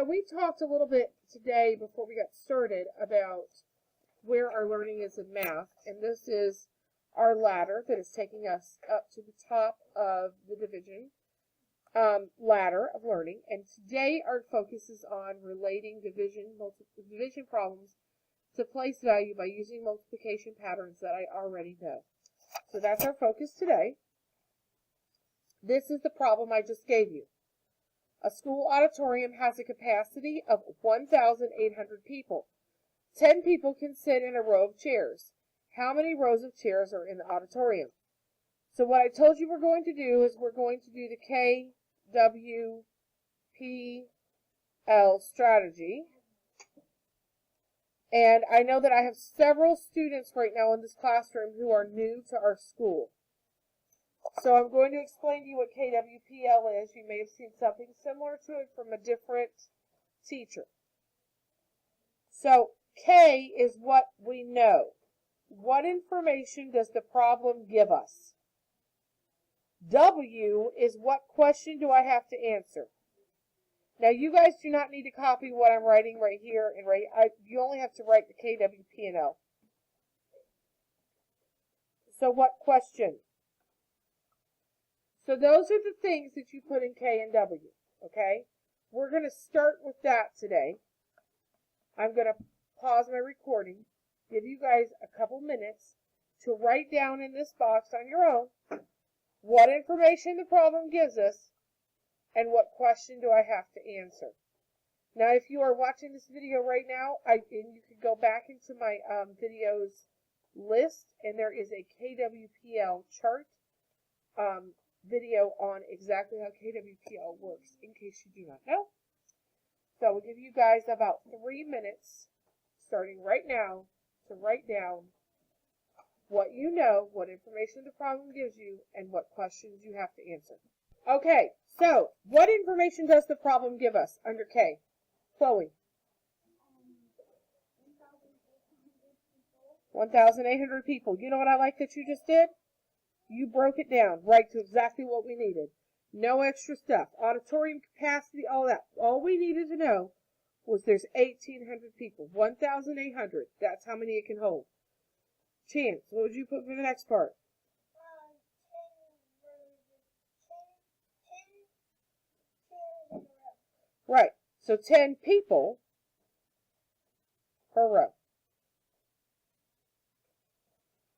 we talked a little bit today before we got started about where our learning is in math, and this is our ladder that is taking us up to the top of the division ladder of learning. And today our focus is on relating division problems to place value by using multiplication patterns that I already know. So that's our focus today. This is the problem I just gave you. A school auditorium has a capacity of 1,800 people. 10 people can sit in a row of chairs. How many rows of chairs are in the auditorium? So what I told you we're going to do is we're going to do the KWPL strategy. And I know that I have several students right now in this classroom who are new to our school. So I'm going to explain to you what KWPL is. You may have seen something similar to it from a different teacher. So K is what we know. What information does the problem give us? W is what question do I have to answer? Now you guys do not need to copy what I'm writing right here and you only have to write the KWPL. So what question? So those are the things that you put in K and W, okay? We're going to start with that today. I'm going to pause my recording, give you guys a couple minutes to write down in this box on your own what information the problem gives us and what question do I have to answer. Now, if you are watching this video right now, and you can go back into my videos list, and there is a KWPL chart video on exactly how KWPL works, in case you do not know. So we'll give you guys about 3 minutes, starting right now, to write down what you know, what information the problem gives you, and what questions you have to answer. Okay, so what information does the problem give us under K? Chloe? 1,800 people. You know what I like that you just did? You broke it down right to exactly what we needed. No extra stuff. Auditorium capacity, all that. All we needed to know was there's 1,800 people. 1,800. That's how many it can hold. Chance, what would you put for the next part? Right. So 10 people per row.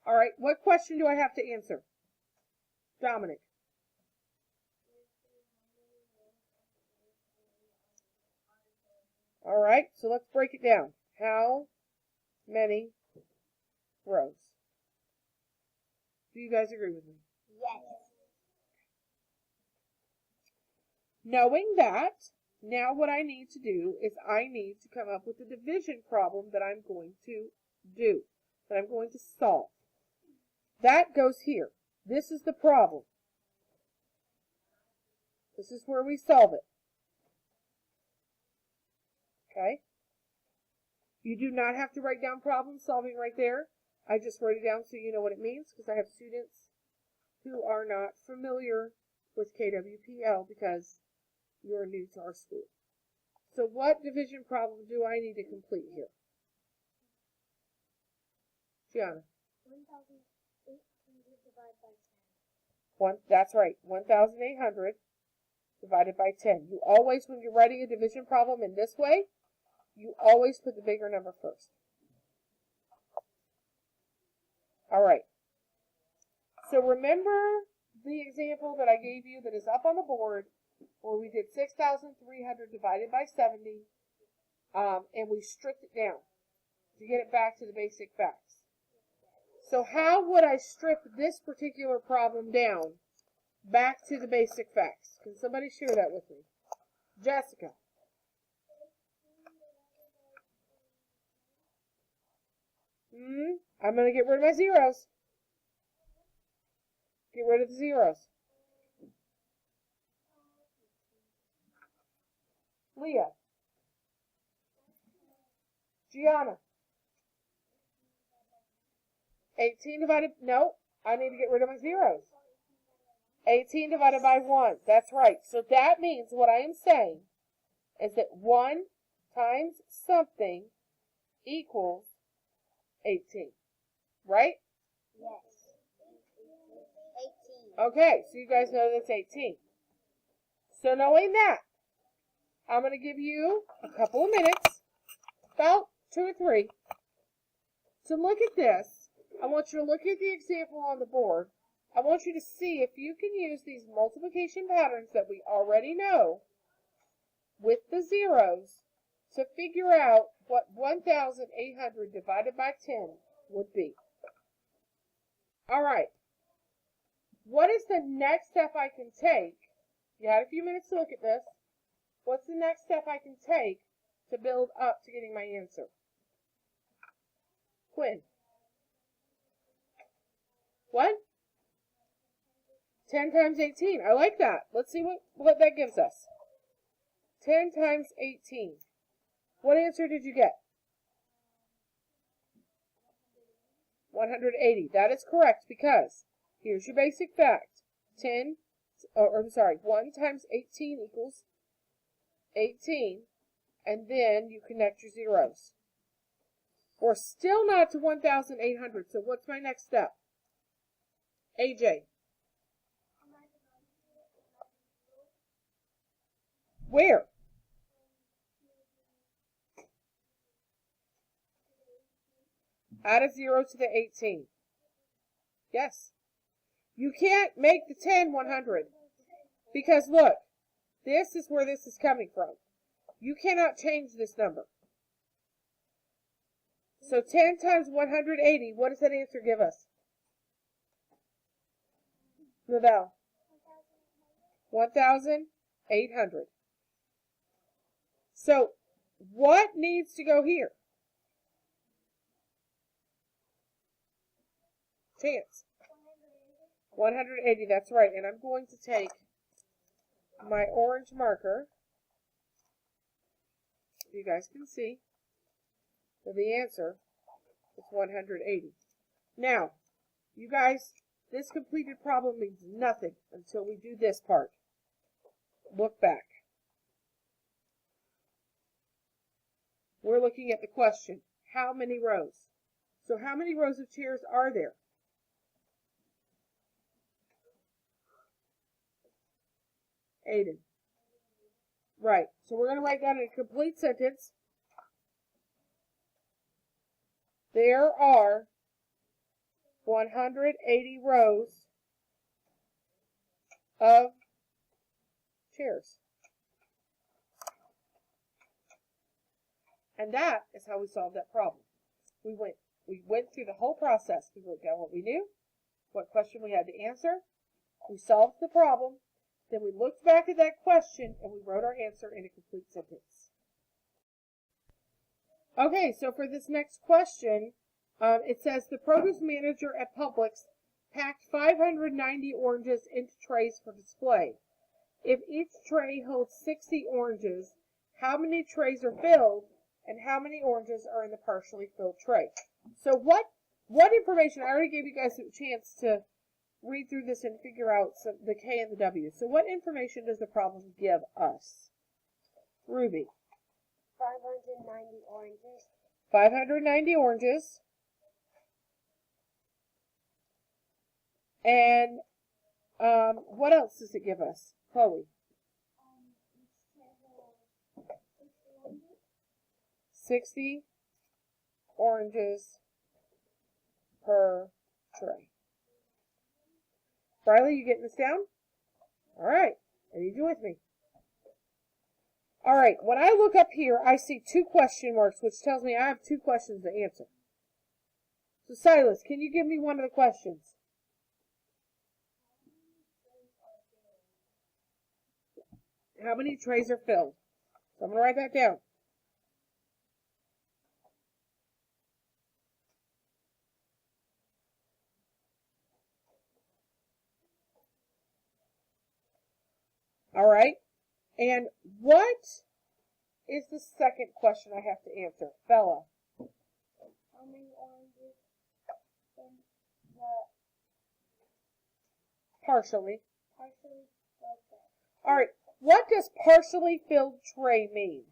All right. What question do I have to answer? Dominic. All right. So let's break it down. How many rows? Do you guys agree with me? Yes. Knowing that, now what I need to do is I need to come up with a division problem that I'm going to do, that I'm going to solve. That goes here. This is the problem. This is where we solve it. Okay? You do not have to write down problem solving right there. I just wrote it down so you know what it means, because I have students who are not familiar with KWPL because you are new to our school. So what division problem do I need to complete here? Gianna? 1,800 divided by 10. That's right, 1,800 divided by 10. You always, when you're writing a division problem in this way, you always put the bigger number first. All right. So remember the example that I gave you that is up on the board where we did 6,300 divided by 70, and we stripped it down to get it back to the basic facts. So how would I strip this particular problem down back to the basic facts? Can somebody share that with me? Jessica. I'm going to get rid of my zeros. Get rid of the zeros. Leah. Gianna. 18 divided, no, I need to get rid of my zeros. 18 divided by 1, that's right. So that means what I am saying is that 1 times something equals 18, right? Yes. 18. Okay, so you guys know that's 18. So knowing that, I'm going to give you a couple of minutes, about 2 or 3, to look at this. I want you to look at the example on the board. I want you to see if you can use these multiplication patterns that we already know with the zeros to figure out what 1,800 divided by 10 would be. All right. What is the next step I can take? You had a few minutes to look at this. What's the next step I can take to build up to getting my answer? Quinn. What? 10 times 18. I like that. Let's see what that gives us. 10 times 18. What answer did you get? 180. That is correct because here's your basic fact. 1 times 18 equals 18, and then you connect your zeros. We're still not to 1,800, so what's my next step? AJ. Where? Add a 0 to the 18. Yes. You can't make the 10 100 because look, this is where this is coming from. You cannot change this number. So 10 times 180, what does that answer give us? Lavelle. 1,800. So what needs to go here? Chance. 180, that's right. And I'm going to take my orange marker, so you guys can see that the answer is 180. Now, you guys, this completed problem means nothing until we do this part. Look back. We're looking at the question, how many rows? So how many rows of chairs are there? Aiden. Right. So we're going to write down in a complete sentence. There are 180 rows of chairs. And that is how we solved that problem. We went through the whole process. We wrote down what we knew, what question we had to answer. We solved the problem. Then we looked back at that question and we wrote our answer in a complete sentence. Okay, so for this next question, it says the produce manager at Publix packed 590 oranges into trays for display. If each tray holds 60 oranges, how many trays are filled and how many oranges are in the partially filled tray? So what information, I already gave you guys a chance to read through this and figure out the K and the W. So what information does the problem give us? Ruby. 590 oranges. 590 oranges. And what else does it give us? Chloe. 60 oranges per tray. Riley, you getting this down? All right. I need you with me. All right. When I look up here, I see 2 question marks, which tells me I have 2 questions to answer. So, Silas, can you give me one of the questions? How many trays are filled? So I'm going to write that down. All right. And what is the second question I have to answer? Bella. How many oranges in the Partially. partially filled tray? All right. what does partially filled tray mean?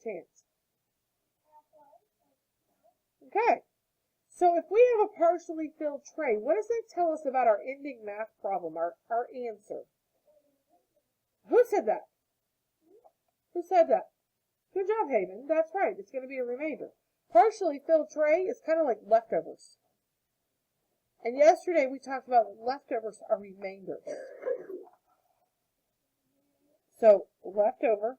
Chance. Okay. So if we have a partially filled tray, what does that tell us about our ending math problem, our answer? Who said that? Who said that? Good job, Haven. That's right. It's going to be a remainder. Partially filled tray is kind of like leftovers. And yesterday we talked about leftovers are remainders. So leftover,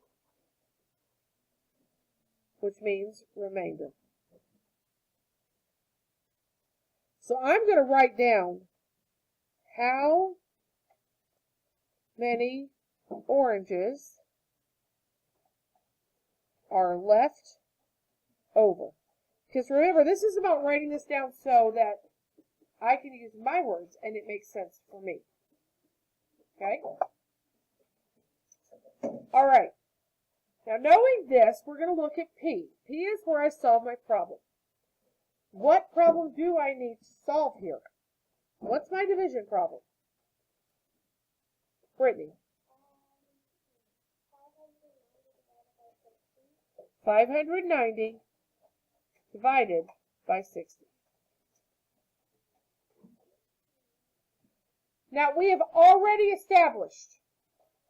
which means remainder. So I'm going to write down how many oranges are left over. Because remember, this is about writing this down so that I can use my words and it makes sense for me. Okay? All right. Now, knowing this, we're going to look at P. P is where I solve my problem. What problem do I need to solve here? What's my division problem? Brittany. 590 divided by 60. Now, we have already established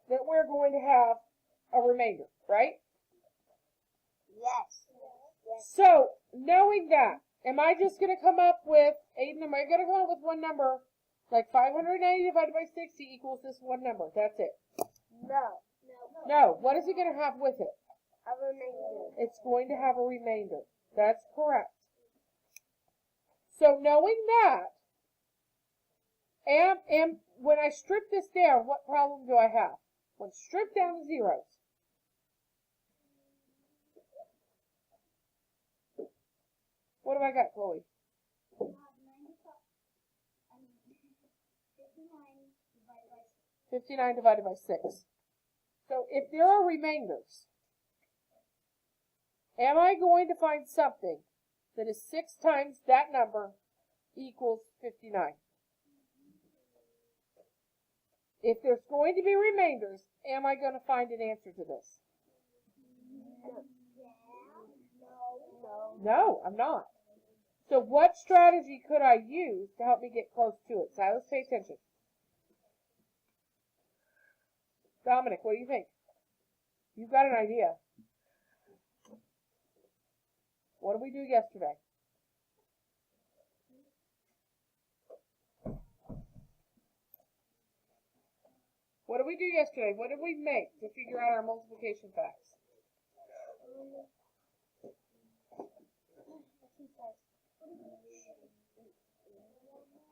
that we're going to have a remainder, right? Yes. So, knowing that, am I just going to come up with, Aiden, am I going to come up with one number, like 590 divided by 60 equals this one number? That's it. No. No. What is it going to have with it? A remainder. It's going to have a remainder. That's correct. So, knowing that, and when I strip this down, what problem do I have? When stripped down to zeros. What have I got, Chloe? 59 divided by 6. So if there are remainders, am I going to find something that is 6 times that number equals 59? If there's going to be remainders, am I going to find an answer to this? No, I'm not. So what strategy could I use to help me get close to it? So let's pay attention. Dominic, what do you think? You've got an idea. What did we do yesterday? What did we do yesterday? What did we make to figure out our multiplication facts?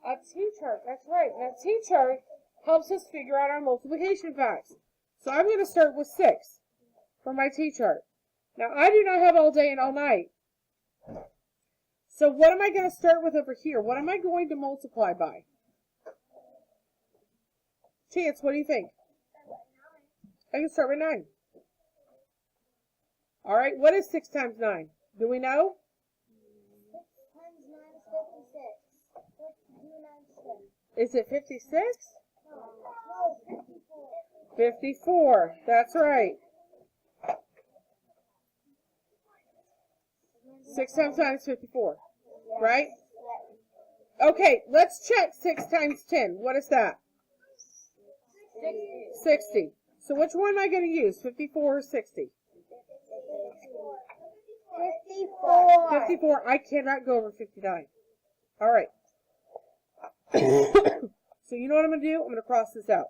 A T-chart, that's right. And a T-chart helps us figure out our multiplication facts. So I'm going to start with 6 for my T-chart. Now, I do not have all day and all night. So what am I going to start with over here? What am I going to multiply by? Chance, what do you think? I can start with 9. All right, what is 6 times 9? Do we know? 6 times 9 is 56. Is it 56? No, 54. 54, that's right. 6 times 9 is 54, right? Okay, let's check 6 times 10. What is that? 60. So which one am I going to use, 54 or 60? 54. 54. I cannot go over 59. All right. So you know what I'm going to do? I'm going to cross this out.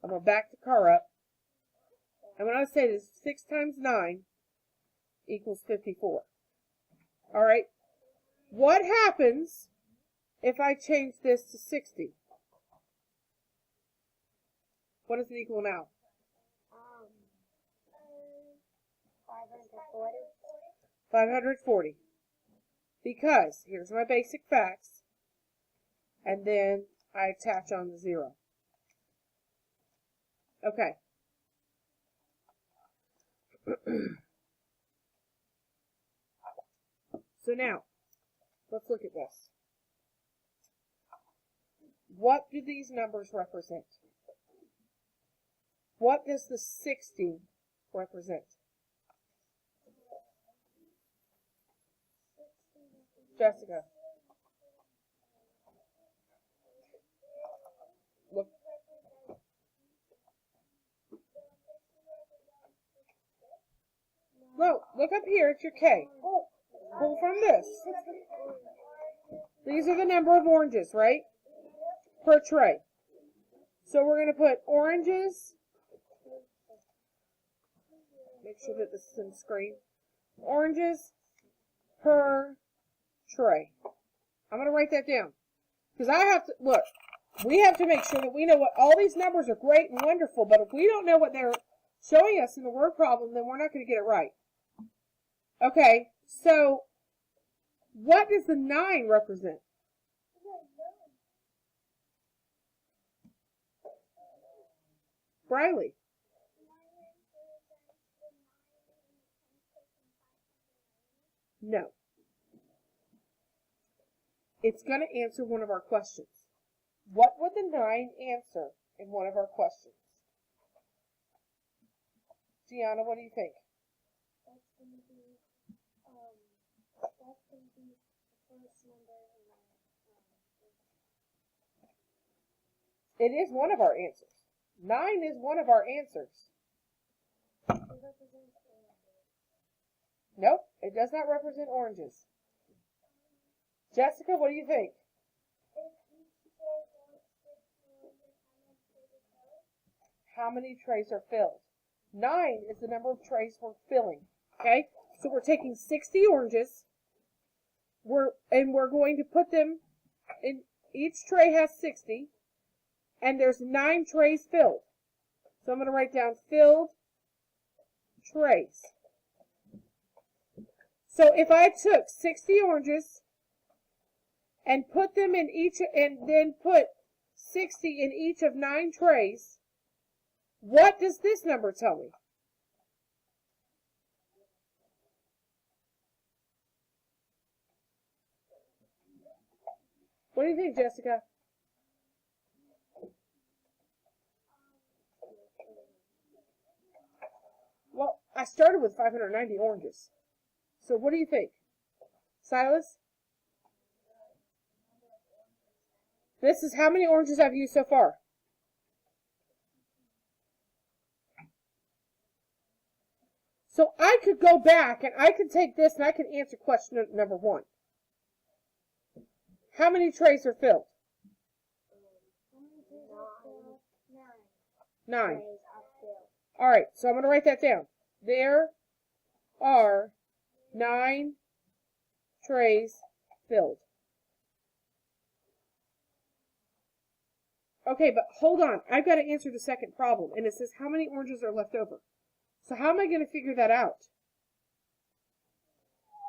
I'm going to back the car up. And when I say this, 6 times 9 equals 54. All right. What happens if I change this to 60? What does it equal now? 540. 540. Because, here's my basic facts, and then I attach on the 0. Okay. So now, let's look at this. what do these numbers represent? What does the 60 represent? Jessica. Look. Look up here at your K. Pull from this. These are the number of oranges, right? Per tray. So we're going to put oranges. Make sure that this is in the screen. Oranges per tray. I'm going to write that down. Because I have to, look, we have to make sure that we know what, all these numbers are great and wonderful, but if we don't know what they're showing us in the word problem, then we're not going to get it right. Okay, so what does the 9 represent? Briley. No. It's going to answer one of our questions. What would the 9 answer in one of our questions? Gianna, what do you think? That's going to be the first number. It is one of our answers. 9 is one of our answers. Nope, it does not represent oranges. Jessica, what do you think? How many trays are filled? 9 is the number of trays we're filling. Okay, so we're taking 60 oranges. We're going to put them in. Each tray has 60, and there's 9 trays filled. So I'm going to write down filled trays. So if I took 60 oranges and put them in each, and then put 60 in each of 9 trays, what does this number tell me? What do you think, Jessica? Well, I started with 590 oranges. So what do you think? Silas? This is how many oranges I've used so far. So I could go back and I could take this and I could answer question number 1. How many trays are filled? 9. All right, so I'm going to write that down. There are 9 trays filled. Okay, but hold on. I've got to answer the second problem. And it says how many oranges are left over. So how am I going to figure that out?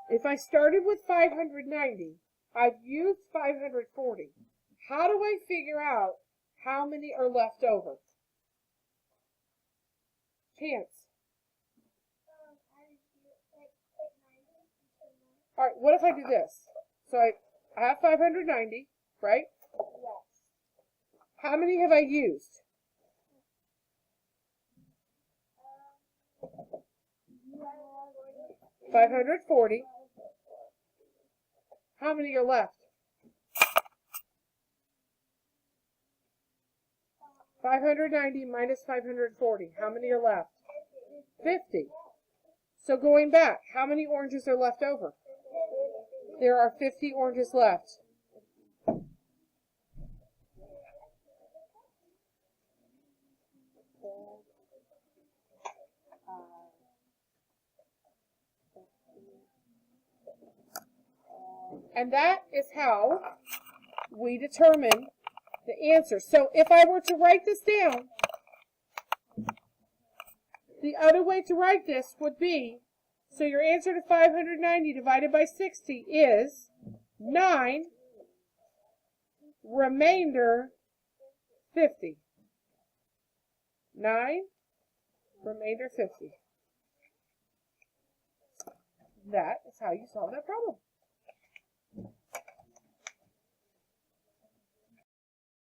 If I started with 590, I've used 540. How do I figure out how many are left over? Chance. All right, what if I do this? So I have 590, right? Yes. How many have I used? 540. How many are left? 590 minus 540. How many are left? 50. So going back, how many oranges are left over? There are 50 oranges left. And that is how we determine the answer. So if I were to write this down, the other way to write this would be, so your answer to 590 divided by 60 is 9, remainder 50. 9, remainder 50. That is how you solve that problem.